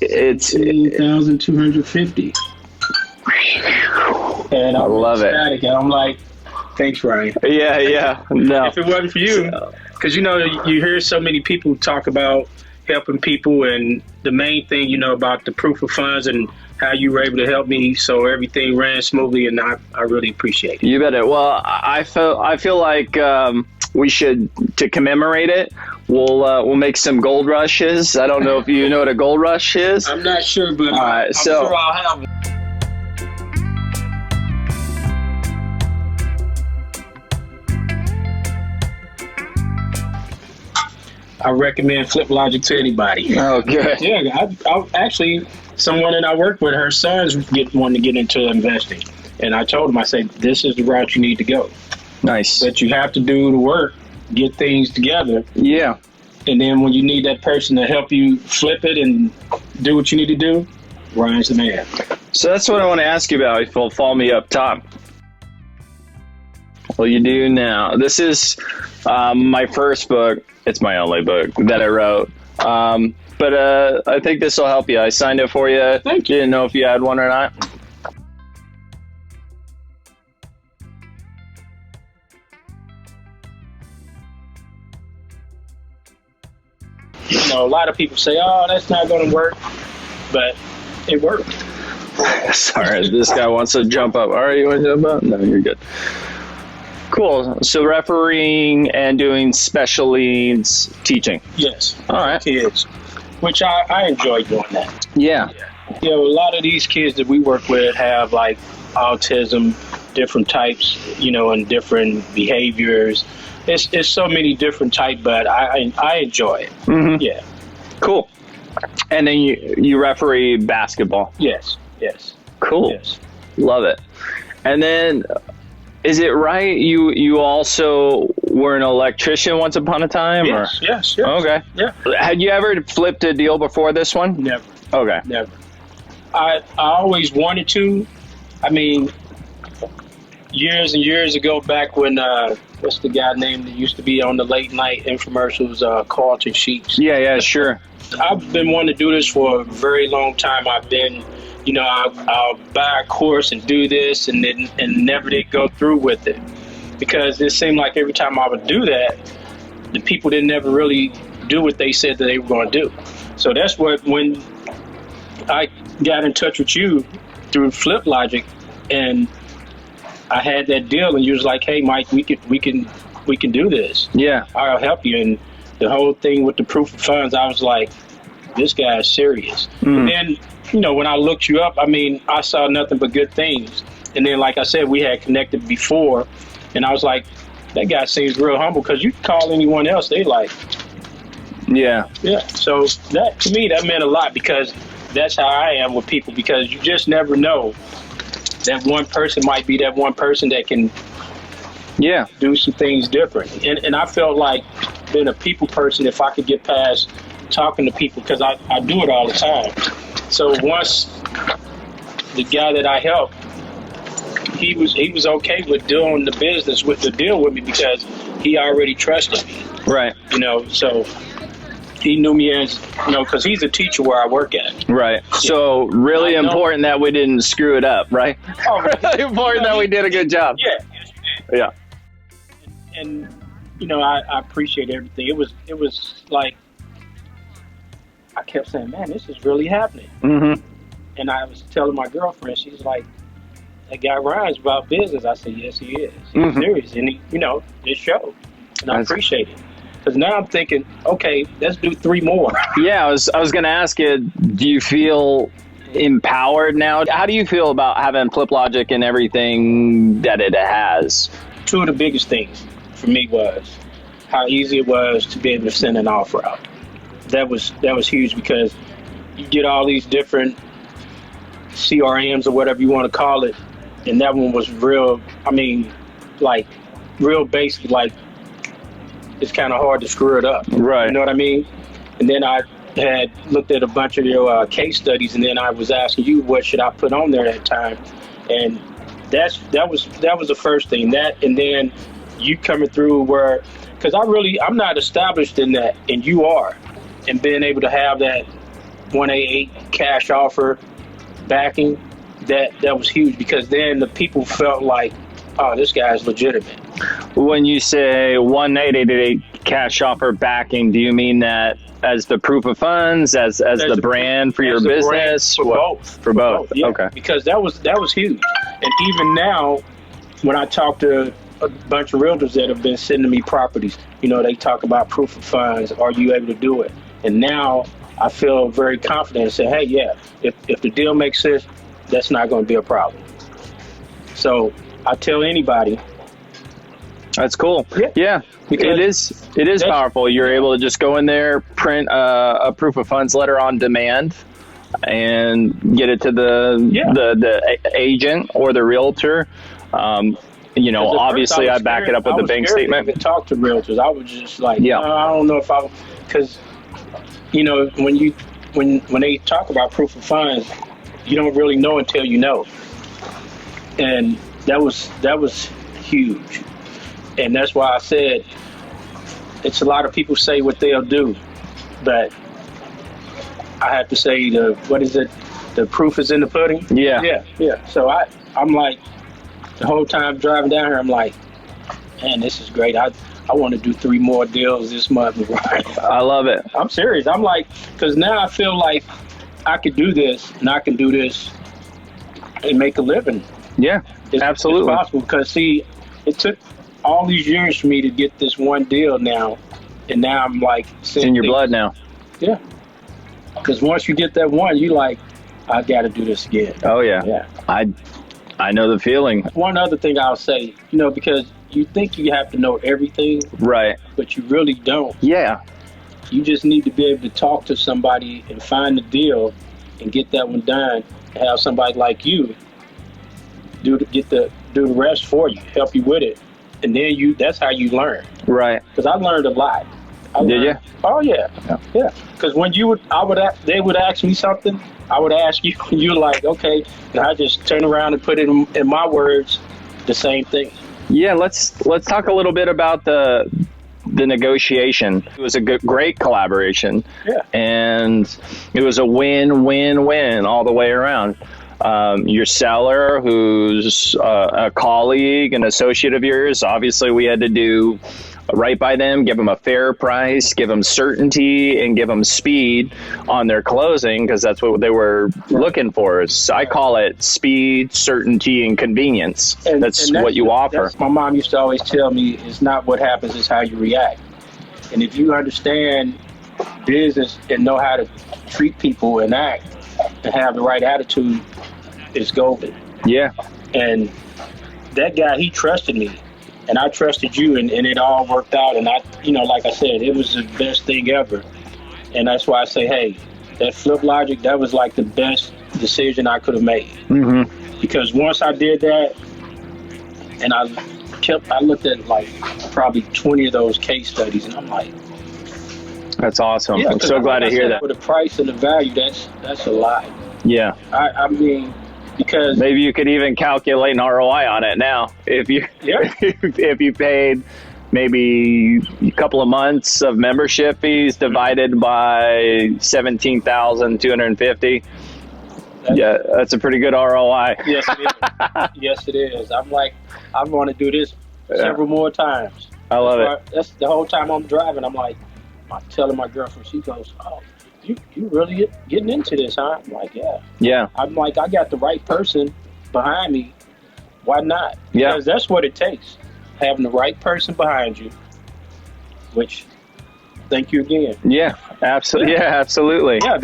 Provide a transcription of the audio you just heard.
It's 2,250. And I love it. Ecstatic. And I'm like, thanks, Ryan. Yeah. No. If it wasn't for you, because you hear so many people talk about helping people, and the main thing about the proof of funds and how you were able to help me, so everything ran smoothly, and I really appreciate it. You bet it. Well, I feel like we should, to commemorate it, we'll make some gold rushes. I don't know if you know what a gold rush is. I'm not sure, but I'm sure I'll have it. I recommend Flip Logic to anybody. Oh, good. Yeah, I actually, someone that I work with, her sons wanting to get into investing. And I told him, I said, this is the route you need to go. Nice. But you have to do the work, get things together. Yeah. And then when you need that person to help you flip it and do what you need to do, Ryan's the man. So that's what I want to ask you about, if you'll follow me up top. Well, you do now. This is my first book. It's my only book that I wrote. But I think this will help you. I signed it for you. Thank you. Didn't know if you had one or not. A lot of people say, oh, that's not going to work. But it worked. Sorry, this guy wants to jump up. All right, you want to jump up? No, you're good. Cool. So refereeing and doing special needs teaching. Yes. All right. Kids, which I enjoy doing that. Yeah. A lot of these kids that we work with have like autism, different types, and different behaviors. It's so many different types, but I enjoy it. Mm-hmm. Yeah. Cool. And then you referee basketball. Yes. Cool. Yes. Love it. And then, is it right you also were an electrician once upon a time? Yes. Okay. Yeah. Had you ever flipped a deal before this one? Never. Okay. Never. I always wanted to. I mean, years and years ago, back when what's the guy name that used to be on the late night infomercials, Carlton Sheets. Yeah, sure. I've been wanting to do this for a very long time. I've been, I'll buy a course and do this, and never did go through with it, because it seemed like every time I would do that, the people didn't ever really do what they said that they were going to do. So that's when I got in touch with you through Flip Logic, and I had that deal, and you was like, "Hey, Mike, we can do this. Yeah, I'll help you." And the whole thing with the proof of funds, I was like, "This guy is serious." And then, when I looked you up, I mean, I saw nothing but good things. And then, like I said, we had connected before, and I was like, "That guy seems real humble," because you call anyone else, they like, yeah. So that, to me, that meant a lot, because that's how I am with people, because you just never know. That one person might be that one person that can do some things different. And I felt like being a people person, if I could get past talking to people, because I do it all the time. So once the guy that I helped, he was okay with doing the business, with the deal with me, because he already trusted me. Right. So he knew me as, because he's a teacher where I work at. Right. Yeah. So really important that we didn't screw it up, right? Oh, really important that we did a good job. Yeah. Yes, you did. Yeah. And I appreciate everything. It was like, I kept saying, man, this is really happening. Mm-hmm. And I was telling my girlfriend, she's like, that guy Ryan's about business. I said, yes, he is. He's serious. And he, it showed. And I appreciate it. Because now I'm thinking, okay, let's do 3 more. Yeah, I was going to ask you, do you feel empowered now? How do you feel about having Flip Logic and everything that it has? 2 of the biggest things for me was how easy it was to be able to send an offer out. That was huge, because you get all these different CRMs or whatever you want to call it, and that one was real, real basic, like, it's kind of hard to screw it up. Right. You know what I mean? And then I had looked at a bunch of your case studies, and then I was asking you, what should I put on there at that time? And that was the first thing. That, and then you coming through where, because I'm not established in that, and you are, and being able to have that 188 cash offer backing, that was huge, because then the people felt like, oh, this guy's legitimate. When you say 1888 cash offer backing, do you mean that as the proof of funds, as the brand for your business? For both. For both. Yeah, okay. Because that was huge. And even now, when I talk to a bunch of realtors that have been sending me properties, they talk about proof of funds. Are you able to do it? And now I feel very confident and say, hey, yeah, if the deal makes sense, that's not going to be a problem. So I tell anybody. That's cool. Yeah. Because it is powerful. You're able to just go in there, print a proof of funds letter on demand, and get it to the agent or the realtor. Obviously I back it up with the bank statement. I talk to realtors. I was just like, I don't know if because when they talk about proof of funds, you don't really know until you know. And that was huge. And that's why I said, it's a lot of people say what they'll do, but I have to say the proof is in the pudding. Yeah. So I'm like, the whole time driving down here, I'm like, man, this is great. I want to do 3 more deals this month. I love it. I'm serious. I'm like, because now I feel like I could do this, and I can do this and make a living. Yeah, absolutely. It's possible, because see, it took all these years for me to get this one deal now, and now I'm like, it's in your blood now. Yeah, because once you get that one, you like, I got to do this again. Oh yeah. I know the feeling. One other thing I'll say, because you think you have to know everything, right? But you really don't. Yeah. You just need to be able to talk to somebody and find the deal and get that one done, and have somebody like you do the rest for you, help you with it. And then that's how you learn. Right. Because I learned a lot. Did you? Oh yeah. Because when they would ask me something, I would ask you, and you're like, okay, and I just turn around and put it in my words, the same thing. Yeah, let's talk a little bit about the negotiation. It was a great collaboration. Yeah. And it was a win-win-win all the way around. Your seller, who's a colleague, an associate of yours, obviously we had to do right by them, give them a fair price, give them certainty, and give them speed on their closing, because that's what they were looking for. I call it speed, certainty, and convenience. And that's what you offer. My mom used to always tell me, it's not what happens, it's how you react. And if you understand business and know how to treat people and act and have the right attitude, it's golden. Yeah. And that guy, he trusted me. And I trusted you, and it all worked out. And like I said, it was the best thing ever. And that's why I say, hey, that Flip Logic, that was like the best decision I could have made. Mm-hmm. Because once I did that, and I looked at like probably 20 of those case studies, and I'm like, that's awesome. Yeah, I'm so glad to hear that. For the price and the value, that's a lot. Yeah. I mean, because maybe you could even calculate an ROI on it now. If you if you paid maybe a couple of months of membership fees divided by 17,250. Yeah, that's a pretty good ROI. Yes, it is. Yes, it is. I'm like, I want to do this several more times. I love it. That's the whole time I'm driving. I'm like, I'm telling my girlfriend, she goes, oh, you really getting into this, huh? I'm like, yeah. Yeah. I'm like, I got the right person behind me. Why not? Yeah. Because that's what it takes. Having the right person behind you, which, thank you again. Yeah, absolutely. Yeah, absolutely. Yeah.